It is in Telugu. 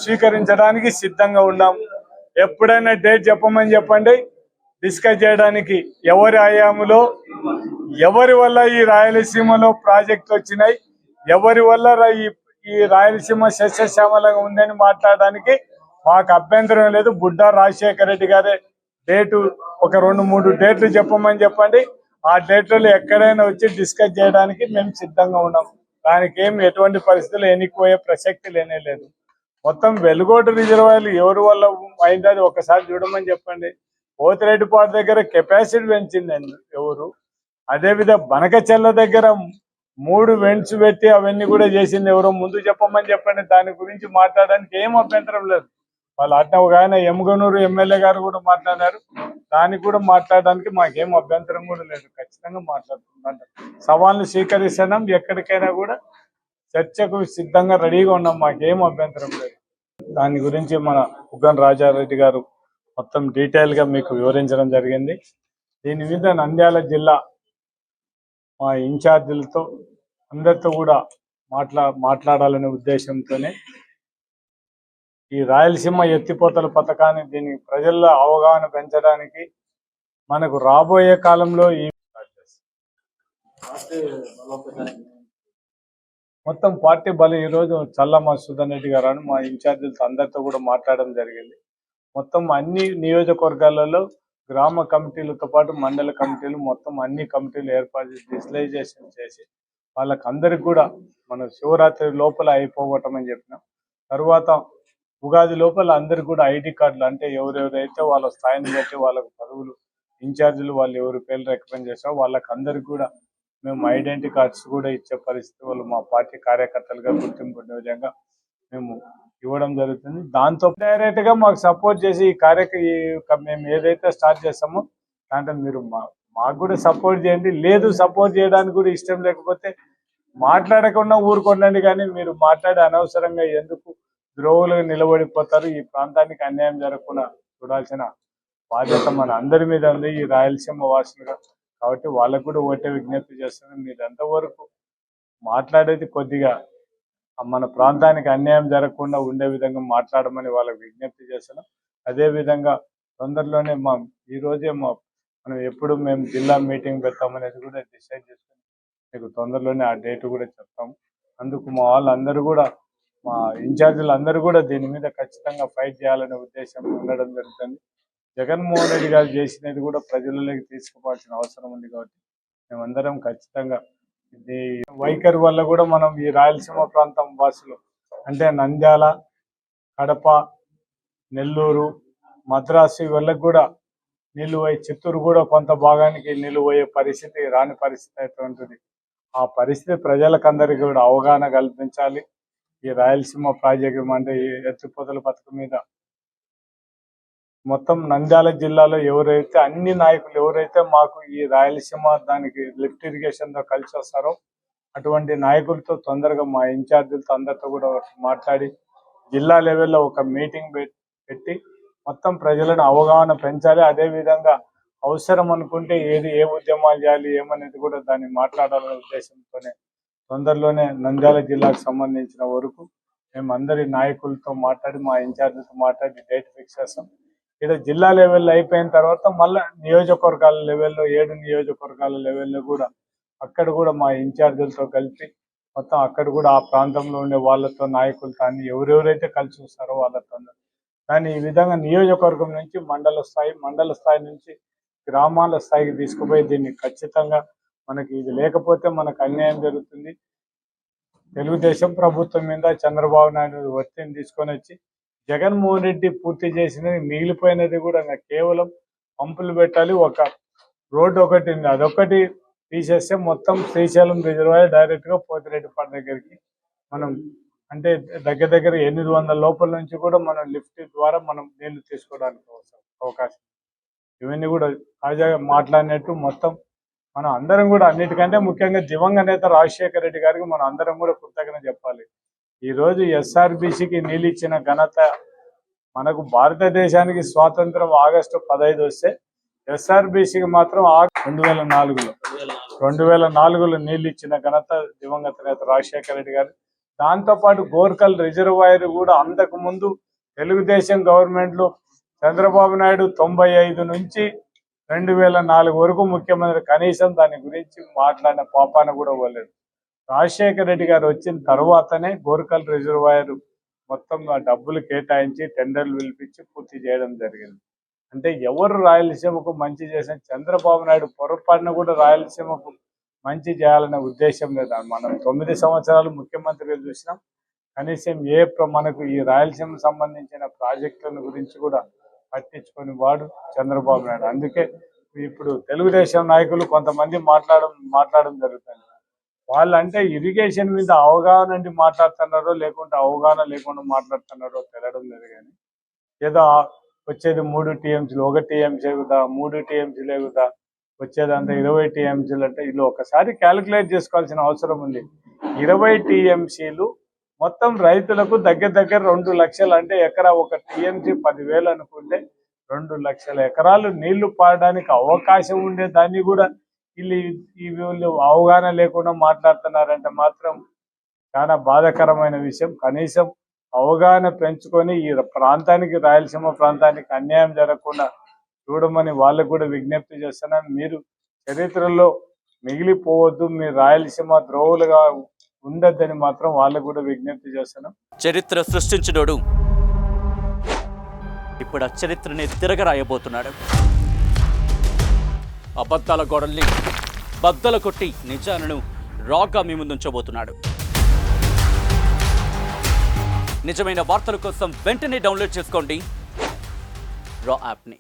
స్వీకరించడానికి సిద్ధంగా ఉన్నాం. ఎప్పుడైనా డేట్ చెప్పమని చెప్పండి, డిస్కస్ చేయడానికి. ఎవరి హయాంలో ఎవరి వల్ల ఈ రాయలసీమలో ప్రాజెక్టులు వచ్చినాయి, ఎవరి వల్ల ఈ రాయలసీమ సస్యశ్యామలంగా ఉందని మాట్లాడడానికి మాకు అభ్యంతరం లేదు. బుడ్డా రాజశేఖర రెడ్డి గారే డేటు ఒక 2-3 డేట్లు చెప్పమని చెప్పండి. ఆ డేట్లలో ఎక్కడైనా వచ్చి డిస్కస్ చేయడానికి మేము సిద్ధంగా ఉన్నాం. దానికి ఎటువంటి పరిస్థితులు ఎన్నికపోయే ప్రసక్తి లేదు. మొత్తం వెలుగోట రిజర్వాయర్లు ఎవరి వల్ల అయింది అది ఒకసారి చూడమని చెప్పండి. పోతిరెడ్డిపాడు దగ్గర కెపాసిటీ పెంచింది ఎవరు? అదేవిధంగా బనకచెల్ల దగ్గర 3 వెంట్స్ పెట్టి అవన్నీ కూడా చేసింది ఎవరో? ముందు చెప్పమని చెప్పండి. దాని గురించి మాట్లాడడానికి ఏం అభ్యంతరం లేదు. వాళ్ళు అట్లా ఒక ఆయన ఎమ్గనూరు ఎమ్మెల్యే గారు కూడా మాట్లాడారు. దానికి కూడా మాట్లాడడానికి మాకేం అభ్యంతరం కూడా లేదు. ఖచ్చితంగా మాట్లాడుతున్నాం. సవాళ్ళను స్వీకరిస్తున్నాం. ఎక్కడికైనా కూడా చర్చకు సిద్ధంగా రెడీగా ఉన్నాం. మాకేం అభ్యంతరం లేదు. దాని గురించి మన ఉగ్గన రాజారెడ్డి గారు మొత్తం డీటెయిల్ గా మీకు వివరించడం జరిగింది. దీని మీద నంద్యాల జిల్లా మా ఇన్ఛార్జీలతో అందరితో కూడా మాట్లాడాలనే ఉద్దేశంతోనే ఈ రాయలసీమ ఎత్తిపోతల పథకాన్ని దీని ప్రజల్లో అవగాహన పెంచడానికి మనకు రాబోయే కాలంలో ఈ మొత్తం పార్టీ బలం ఈరోజు చల్లమ్మ సుధన్ రెడ్డి గారు మా ఇన్ఛార్జీలతో అందరితో కూడా మాట్లాడడం జరిగింది. మొత్తం అన్ని నియోజకవర్గాలలో గ్రామ కమిటీలతో పాటు మండల కమిటీలు మొత్తం అన్ని కమిటీలు ఏర్పాటు చేసి డిజిటలైజేషన్ చేసి వాళ్ళకి అందరికి కూడా మన శివరాత్రి లోపల అయిపోవటమని చెప్పినాం. తర్వాత ఉగాది లోపల అందరికి కూడా ఐడి కార్డులు, అంటే ఎవరెవరైతే వాళ్ళ స్థాయిని బట్టి వాళ్ళకు పదవులు ఇన్ఛార్జీలు వాళ్ళు ఎవరి పేర్లు రికమెండ్ చేస్తారో వాళ్ళకి అందరికి కూడా మేము ఐడెంటిటీ కార్డ్స్ కూడా ఇచ్చే పరిస్థితి వాళ్ళు మా పార్టీ కార్యకర్తలుగా గుర్తింపు ఉండే విధంగా మేము ఇవ్వడం జరుగుతుంది. దాంతో డైరెక్ట్ గా మాకు సపోర్ట్ చేసి ఈ మేము ఏదైతే స్టార్ట్ చేస్తామో దాంట్లో మీరు మాకు కూడా సపోర్ట్ చేయండి. లేదు సపోర్ట్ చేయడానికి కూడా ఇష్టం లేకపోతే మాట్లాడకుండా ఊరుకోండి. కానీ మీరు మాట్లాడే అనవసరంగా ఎందుకు ద్రోవులుగా నిలబడిపోతారు? ఈ ప్రాంతానికి అన్యాయం జరగకుండా చూడాల్సిన బాధ్యత మన అందరి మీద ఉంది ఈ రాయలసీమ వాసులుగా. కాబట్టి వాళ్ళకు కూడా ఒకటే విజ్ఞప్తి చేస్తున్నాం, మీరు ఎంతవరకు మాట్లాడేది కొద్దిగా మన ప్రాంతానికి అన్యాయం జరగకుండా ఉండే విధంగా మాట్లాడమని వాళ్ళకి విజ్ఞప్తి చేస్తున్నాం. అదేవిధంగా తొందరలోనే ఈ రోజే మనం ఎప్పుడు మేము జిల్లా మీటింగ్ పెడతామనేది కూడా డిసైడ్ చేసుకుని మీకు తొందరలోనే ఆ డేట్ కూడా చెప్తాము. అందుకు మా వాళ్ళందరూ కూడా మా ఇన్ఛార్జీలు అందరూ కూడా దీని మీద ఖచ్చితంగా ఫైట్ చేయాలనే ఉద్దేశం ఉండడం జరుగుతుంది. జగన్మోహన్ రెడ్డి గారు చేసినది కూడా ప్రజలలోకి తీసుకుపోవాల్సిన అవసరం ఉంది. కాబట్టి మేమందరం ఖచ్చితంగా ఇది వైఖరి వల్ల కూడా మనం ఈ రాయలసీమ ప్రాంతం వాసులు అంటే నంద్యాల, కడప, నెల్లూరు, మద్రాసు వాళ్ళకి కూడా నీళ్లు పోయి, చిత్తూరు కూడా కొంత భాగానికి నీళ్లు పోయే పరిస్థితి రాని పరిస్థితి అయితే ఉంటుంది. ఆ పరిస్థితి ప్రజలకందరికీ కూడా అవగాహన కల్పించాలి. ఈ రాయలసీమ ప్రాజెక్టు అంటే ఈ ఎత్తిపోతల పథకం మీద మొత్తం నంద్యాల జిల్లాలో ఎవరైతే అన్ని నాయకులు ఎవరైతే మాకు ఈ రాయలసీమ దానికి లిఫ్ట్ ఇరిగేషన్ తో కలిసి వస్తారో అటువంటి నాయకులతో తొందరగా మా ఇన్ఛార్జీలతో అందరితో కూడా మాట్లాడి జిల్లా లెవెల్లో ఒక మీటింగ్ పెట్టి మొత్తం ప్రజలను అవగాహన పెంచాలి. అదేవిధంగా అవసరం అనుకుంటే ఏ ఉద్యమాలు చేయాలి ఏమనేది కూడా దాన్ని మాట్లాడాలనే ఉద్దేశంతోనే తొందరలోనే నంద్యాల జిల్లాకు సంబంధించిన వరకు మేము అందరి నాయకులతో మాట్లాడి మా ఇన్ఛార్జీలతో మాట్లాడి డేట్ ఫిక్స్ చేస్తాం. ఇక్కడ జిల్లా లెవెల్లో అయిపోయిన తర్వాత మళ్ళీ నియోజకవర్గాల లెవెల్లో 7 నియోజకవర్గాల లెవెల్లో కూడా అక్కడ కూడా మా ఇన్ఛార్జీలతో కలిపి మొత్తం అక్కడ కూడా ఆ ప్రాంతంలో ఉండే వాళ్ళతో నాయకులతో అన్ని ఎవరెవరైతే కలిసి వస్తారో వాళ్ళతో కానీ ఈ విధంగా నియోజకవర్గం నుంచి మండల స్థాయి నుంచి గ్రామాల స్థాయికి తీసుకుపోయి దీన్ని ఖచ్చితంగా మనకి ఇది లేకపోతే మనకు అన్యాయం జరుగుతుంది. తెలుగుదేశం ప్రభుత్వం మీద చంద్రబాబు నాయుడు ఒత్తిడిని తీసుకొని వచ్చి జగన్మోహన్ రెడ్డి పూర్తి చేసినది మిగిలిపోయినది కూడా కేవలం పంపులు పెట్టాలి. ఒక రోడ్డు ఒకటి ఉంది, అదొకటి తీసేస్తే మొత్తం శ్రీశైలం రిజర్వాయర్ డైరెక్ట్ గా పోతిరెడ్డిపాడు దగ్గరికి మనం అంటే దగ్గర 800 లోపల నుంచి కూడా మనం లిఫ్ట్ ద్వారా మనం నీళ్లు తీసుకోవడానికి అవకాశం. ఇవన్నీ కూడా తాజాగా మాట్లాడినట్టు మొత్తం మనం అందరం కూడా అన్నిటికంటే ముఖ్యంగా దివంగత నేత రాజశేఖర రెడ్డి గారికి మనం అందరం కూడా కృతజ్ఞత చెప్పాలి. ఈ రోజు ఎస్ఆర్బిసికి నీళ్ళు ఇచ్చిన ఘనత మనకు భారతదేశానికి స్వాతంత్రం ఆగస్టు 15 వస్తే ఎస్ఆర్బిసికి మాత్రం 2004లో నీళ్ళు ఇచ్చిన ఘనత దివంగత నేత రాజశేఖర రెడ్డి గారు. దాంతోపాటు గోర్కల్ రిజర్వాయర్ కూడా అంతకు ముందు తెలుగుదేశం గవర్నమెంట్లో చంద్రబాబు నాయుడు 95 నుంచి 2004 వరకు ముఖ్యమంత్రి కనీసం దాని గురించి మాట్లాడిన పాపాన కూడా పోలేదు. రాజశేఖర రెడ్డి గారు వచ్చిన తర్వాతనే గోర్కల్ రిజర్వాయర్ మొత్తం ఆ డబ్బులు కేటాయించి టెండర్లు పిలిపించి పూర్తి చేయడం జరిగింది. అంటే ఎవరు రాయలసీమకు మంచి చేసిన చంద్రబాబు నాయుడు పొరపాటున కూడా రాయలసీమకు మంచి చేయాలనే ఉద్దేశం లేదు. మనం 9 సంవత్సరాలు ముఖ్యమంత్రిగా చూసినాం. కనీసం మనకు ఈ రాయలసీమకు సంబంధించిన ప్రాజెక్టుల గురించి కూడా పట్టించుకొని వాడు చంద్రబాబు నాయుడు. అందుకే ఇప్పుడు తెలుగుదేశం నాయకులు కొంతమంది మాట్లాడడం జరుగుతుంది. వాళ్ళంటే ఇరిగేషన్ మీద అవగాహన నుండి మాట్లాడుతున్నారో లేకుంటే అవగాహన లేకుండా మాట్లాడుతున్నారో తెలియడం లేదు. కానీ ఏదో వచ్చేది 3 టీఎంసీలు, 1 టీఎంసీ కదా, 3 టీఎంసీలే కదా వచ్చేదంతా 20 టీఎంసీలు అంటే వీళ్ళు ఒకసారి క్యాలిక్యులేట్ చేసుకోవాల్సిన అవసరం ఉంది. 20 టీఎంసీలు మొత్తం రైతులకు దగ్గర 2 లక్షలు, అంటే ఎకరా 1 టీఎంసీ 10,000 అనుకుంటే 2 లక్షల ఎకరాలు నీళ్లు పాడడానికి అవకాశం ఉండే దాన్ని కూడా వీళ్ళు అవగాహన లేకుండా మాట్లాడుతున్నారంటే మాత్రం చాలా బాధాకరమైన విషయం. కనీసం అవగాహన పెంచుకొని ఈ ప్రాంతానికి, రాయలసీమ ప్రాంతానికి అన్యాయం జరగకుండా చూడమని వాళ్ళకు కూడా విజ్ఞప్తి చేస్తున్నాను. మీరు చరిత్రలో మిగిలిపోవద్దు, మీరు రాయలసీమ ద్రోవులుగా ఉండద్దని మాత్రం వాళ్ళకు కూడా విజ్ఞప్తి చేస్తున్నాం. చరిత్ర సృష్టించినోడు ఇప్పుడు ఆ చరిత్రని తిరగరాయబోతున్నాడు. అబద్ధాల గోడల్ని బద్దలు కొట్టి నిజాలను రాగా మీ ముందుంచబోతున్నాడు. నిజమైన వార్తల కోసం వెంటనే డౌన్లోడ్ చేసుకోండి రా యాప్ని.